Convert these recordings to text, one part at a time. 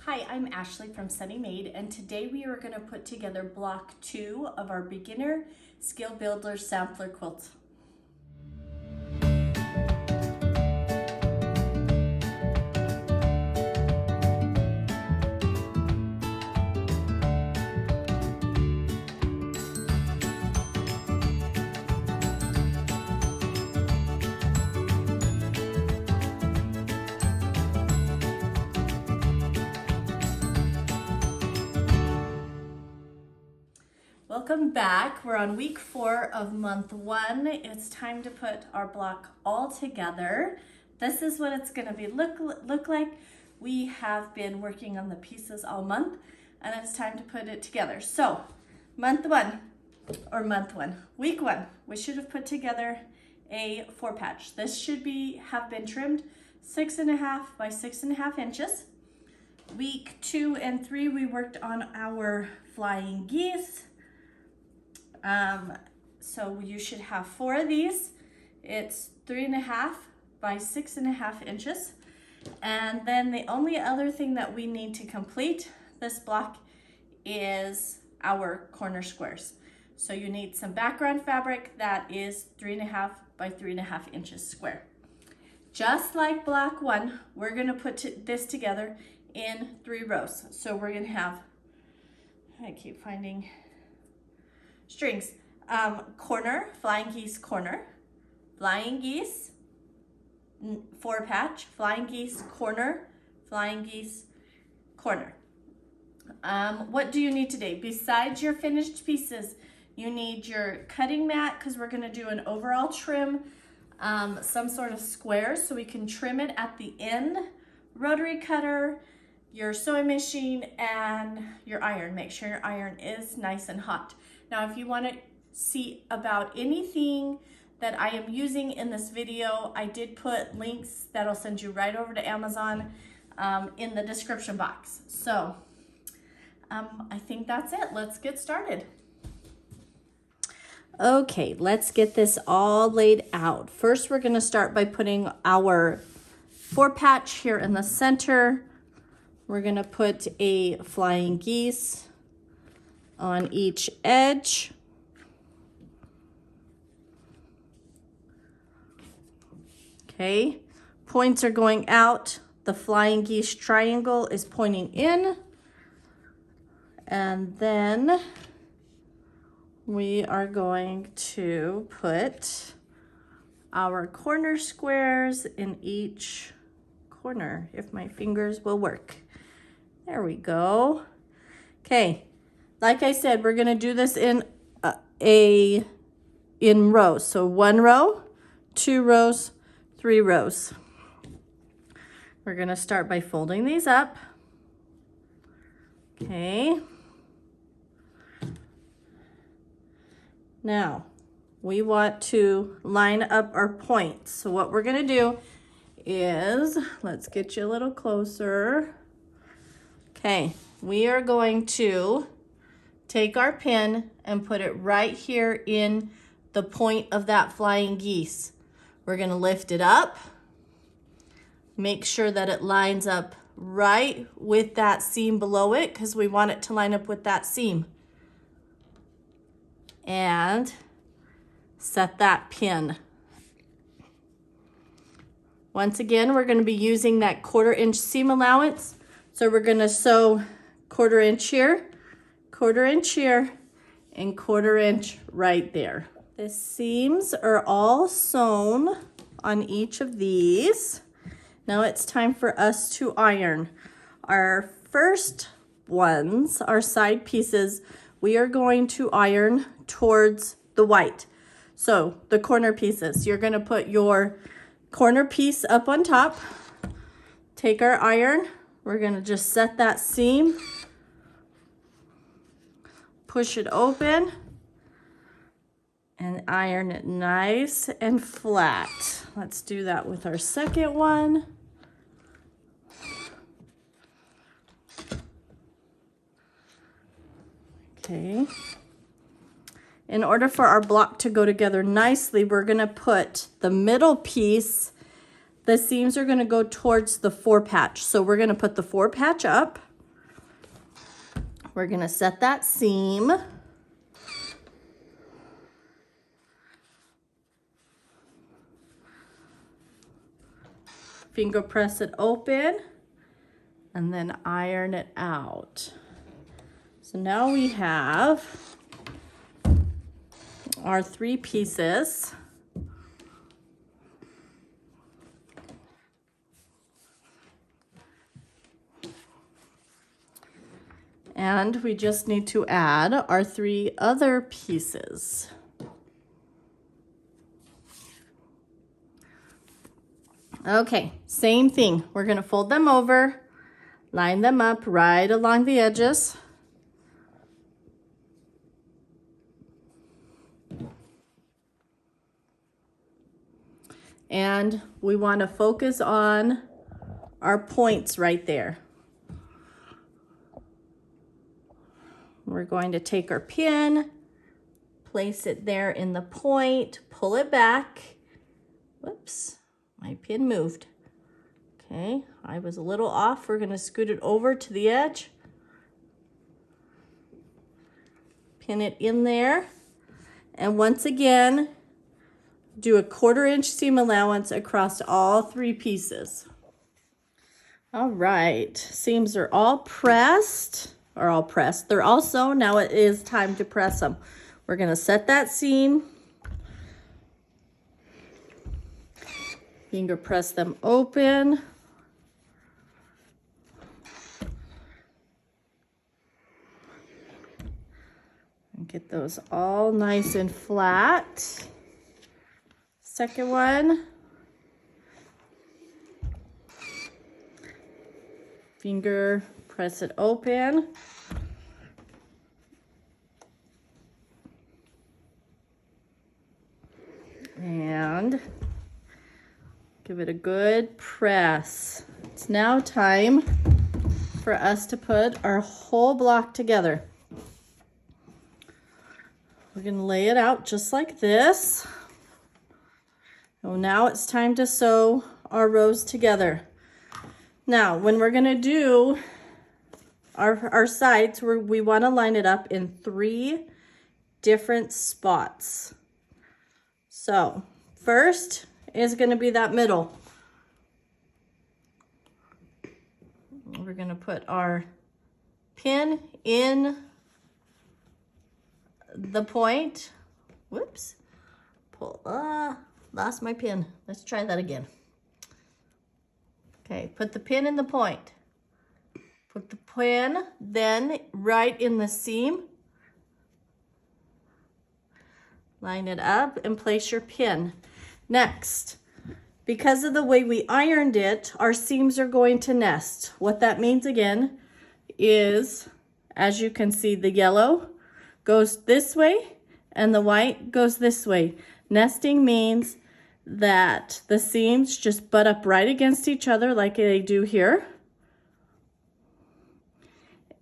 Hi, I'm Ashley from Sunny Maid, and today we are going to put together block 2 of our beginner skill builder sampler quilt. Welcome back. We're on week 4 of month 1. It's time to put our block all together. This is what it's going to be look like. We have been working on the pieces all month, and it's time to put it together. So week 1, we should have put together a 4 patch. This should have been trimmed 6.5 by 6.5 inches. Week 2 and 3, we worked on our flying geese. So you should have 4 of these. It's 3.5 by 6.5 inches. And then the only other thing that we need to complete this block is our corner squares. So you need some background fabric that is 3.5 by 3.5 inches square. Just like block 1, we're going to put this together in 3 rows. So we're going to have, I keep finding strings, corner, flying geese corner, flying geese, 4 patch, flying geese corner, flying geese corner. What do you need today? Besides your finished pieces, you need your cutting mat, because we're going to do an overall trim, some sort of squares so we can trim it at the end, rotary cutter, your sewing machine, and your iron. Make sure your iron is nice and hot. Now, if you want to see about anything that I am using in this video, I did put links that'll send you right over to Amazon in the description box. So I think that's it. Let's get started. Okay, let's get this all laid out. First, we're going to start by putting our 4 patch here in the center. We're going to put a flying geese on each edge. Okay, points are going out. The flying geese triangle is pointing in. And then we are going to put our corner squares in each corner, if my fingers will work. There we go. Okay, like I said, we're going to do this in rows. So 1 row, 2 rows, 3 rows. We're going to start by folding these up. Okay. Now, we want to line up our points. So what we're going to do is, let's get you a little closer. Okay, we are going to take our pin and put it right here in the point of that flying geese. We're going to lift it up. Make sure that it lines up right with that seam below it, because we want it to line up with that seam. And set that pin. Once again, we're going to be using that 1/4 inch seam allowance. So we're going to sew 1/4 inch here, 1/4 inch here, and 1/4 inch right there. The seams are all sewn on each of these. Now it's time for us to iron. Our first ones, our side pieces, we are going to iron towards the white. So the corner pieces, you're going to put your corner piece up on top. Take our iron. We're going to just set that seam. Push it open. And iron it nice and flat. Let's do that with our second one. Okay. In order for our block to go together nicely, we're going to put the middle piece, the seams are going to go towards the 4 patch. So we're going to put the 4 patch up. We're gonna set that seam. Finger press it open and then iron it out. So now we have our 3 pieces. And we just need to add our 3 other pieces. Okay, same thing. We're gonna fold them over, line them up right along the edges. And we want to focus on our points right there. We're going to take our pin, place it there in the point, pull it back. Whoops, my pin moved. Okay, I was a little off. We're going to scoot it over to the edge. Pin it in there. And once again, do a 1/4 inch seam allowance across all 3 pieces. All right, seams are all pressed, They're all sewn. Now it is time to press them. We're gonna set that seam. Finger press them open. And get those all nice and flat. Second one. Finger press it open. And give it a good press. It's now time for us to put our whole block together. We're going to lay it out just like this. So now it's time to sew our rows together. Now, when we're going to do our sides, we want to line it up in 3 different spots. So first is going to be that middle. We're going to put our pin in the point. Whoops. Pull. Lost my pin. Let's try that again. Okay, put the pin in the point. Put the pin then right in the seam. Line it up and place your pin. Next, because of the way we ironed it, our seams are going to nest. What that means again is, as you can see, the yellow goes this way and the white goes this way. Nesting means that the seams just butt up right against each other like they do here.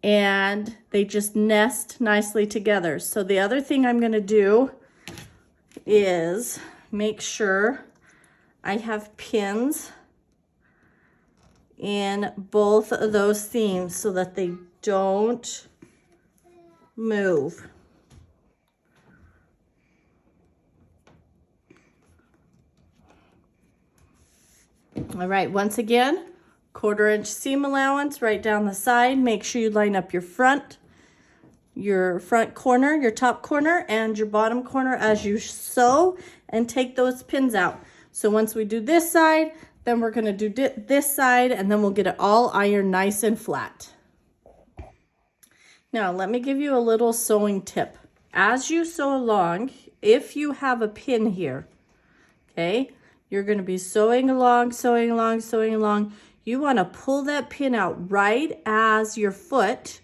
And they just nest nicely together. So the other thing I'm going to do is make sure I have pins in both of those seams so that they don't move. All right, once again, 1/4 inch seam allowance right down the side. Make sure you line up your front corner, your top corner, and your bottom corner as you sew, and take those pins out. So once we do this side, then we're going to do this side, and then we'll get it all ironed nice and flat. Now, let me give you a little sewing tip. As you sew along, if you have a pin here, okay, you're going to be sewing along, sewing along, sewing along. You want to pull that pin out right as your foot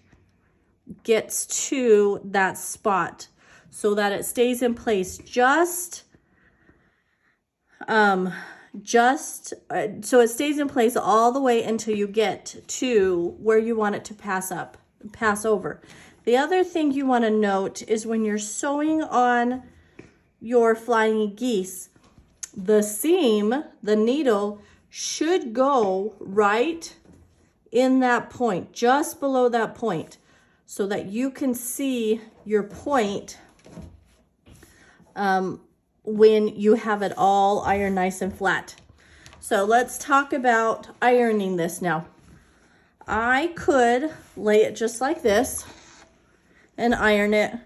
gets to that spot so that it stays in place so it stays in place all the way until you get to where you want it to pass over. The other thing you want to note is when you're sewing on your flying geese, the seam, the needle should go right in that point, just below that point. so that you can see your point when you have it all ironed nice and flat. So let's talk about ironing this now. I could lay it just like this and iron it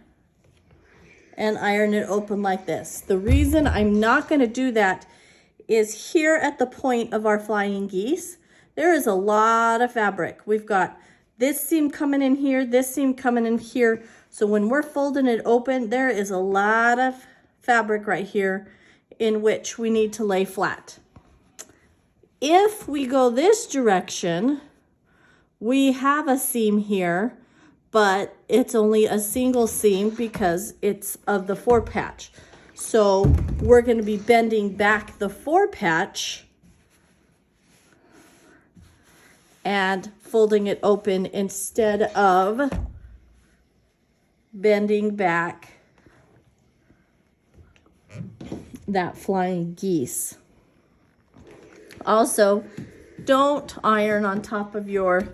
open like this. The reason I'm not going to do that is here at the point of our flying geese, there is a lot of fabric. We've got this seam coming in here, this seam coming in here. So when we're folding it open, there is a lot of fabric right here in which we need to lay flat. If we go this direction, we have a seam here, but it's only a single seam because it's of the 4 patch. So we're going to be bending back the 4 patch and folding it open instead of bending back that flying geese. Also, don't iron on top of your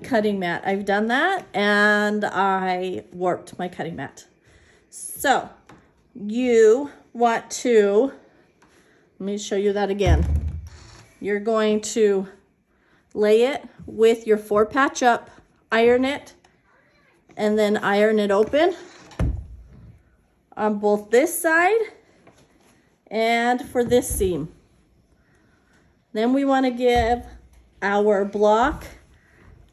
cutting mat. I've done that and I warped my cutting mat. So you want to, let me show you that again. You're going to lay it with your 4 patch up, iron it, and then iron it open on both this side and for this seam. Then we want to give our block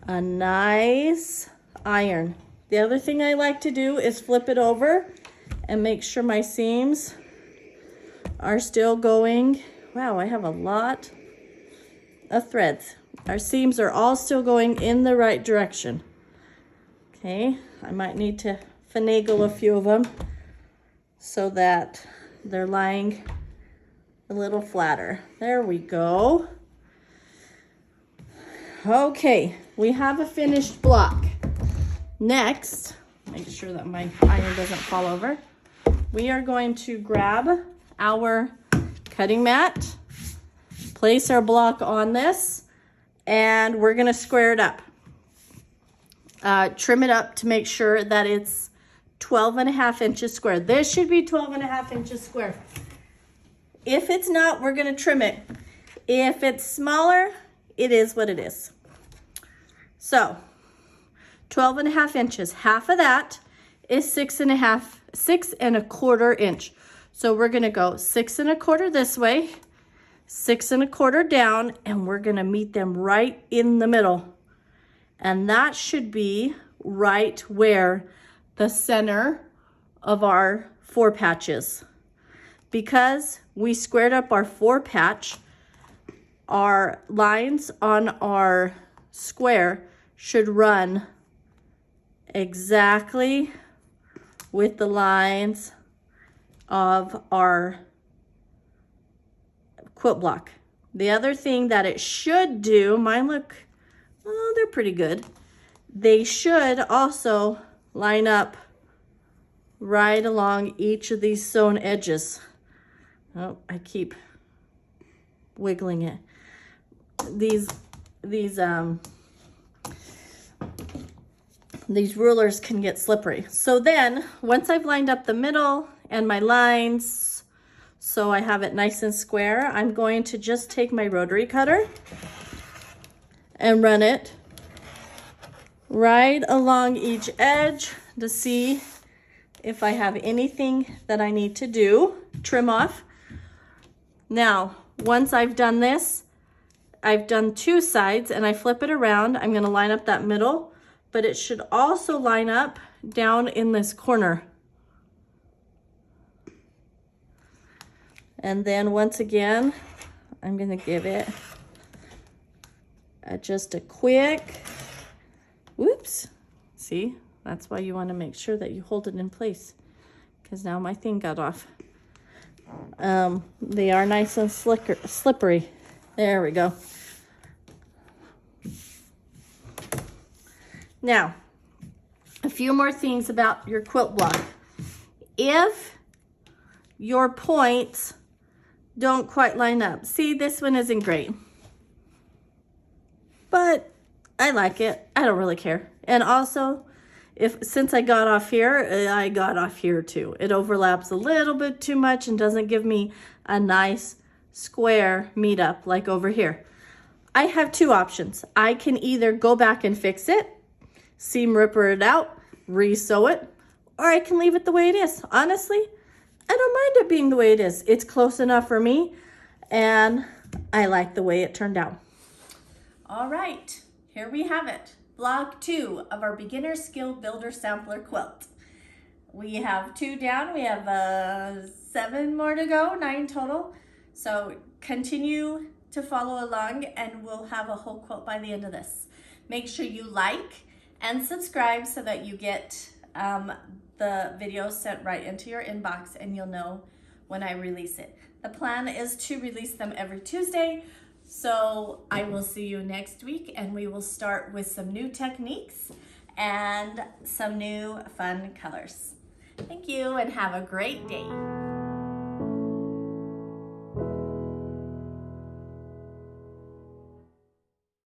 a nice iron. The other thing I like to do is flip it over and make sure my seams are still going. Wow, I have a lot of threads. Our seams are all still going in the right direction. Okay, I might need to finagle a few of them so that they're lying a little flatter. There we go. Okay, we have a finished block. Next, make sure that my iron doesn't fall over. We are going to grab our cutting mat, place our block on this, and we're going to square it up. Trim it up to make sure that it's 12.5 inches square. This should be 12.5 inches square. If it's not, we're going to trim it. If it's smaller, it is what it is. So 12.5 inches, half of that is 6.25 inch. So we're going to go 6.25 this way, 6.25 down, and we're going to meet them right in the middle. And that should be right where the center of our 4 patches. Because we squared up our 4 patch, our lines on our square should run exactly with the lines of our quilt block. The other thing that it should do, mine look, oh, they're pretty good. They should also line up right along each of these sewn edges. Oh, I keep wiggling it. These rulers can get slippery. So then, once I've lined up the middle and my lines, so I have it nice and square, I'm going to just take my rotary cutter and run it right along each edge to see if I have anything that I need to do, trim off. Now, once I've done this, I've done 2 sides and I flip it around. I'm going to line up that middle, but it should also line up down in this corner. And then once again, I'm going to give it just a quick, whoops. See, that's why you want to make sure that you hold it in place, because now my thing got off. They are nice and slippery. There we go. Now, a few more things about your quilt block. If your points don't quite line up, see, this one isn't great, but I like it. I don't really care. And also, Since I got off here, I got off here too. It overlaps a little bit too much and doesn't give me a nice square meetup like over here. I have two options. I can either go back and fix it, seam ripper it out, re-sew it, or I can leave it the way it is. Honestly, I don't mind it being the way it is. It's close enough for me, and I like the way it turned out. All right, here we have it. Vlog 2 of our beginner skill builder sampler quilt. We have 2 down. We have 7 more to go, 9 total. So continue to follow along and we'll have a whole quilt by the end of this. Make sure you like and subscribe so that you get the video sent right into your inbox and you'll know when I release it. The plan is to release them every Tuesday. So I will see you next week and we will start with some new techniques and some new fun colors. Thank you and have a great day.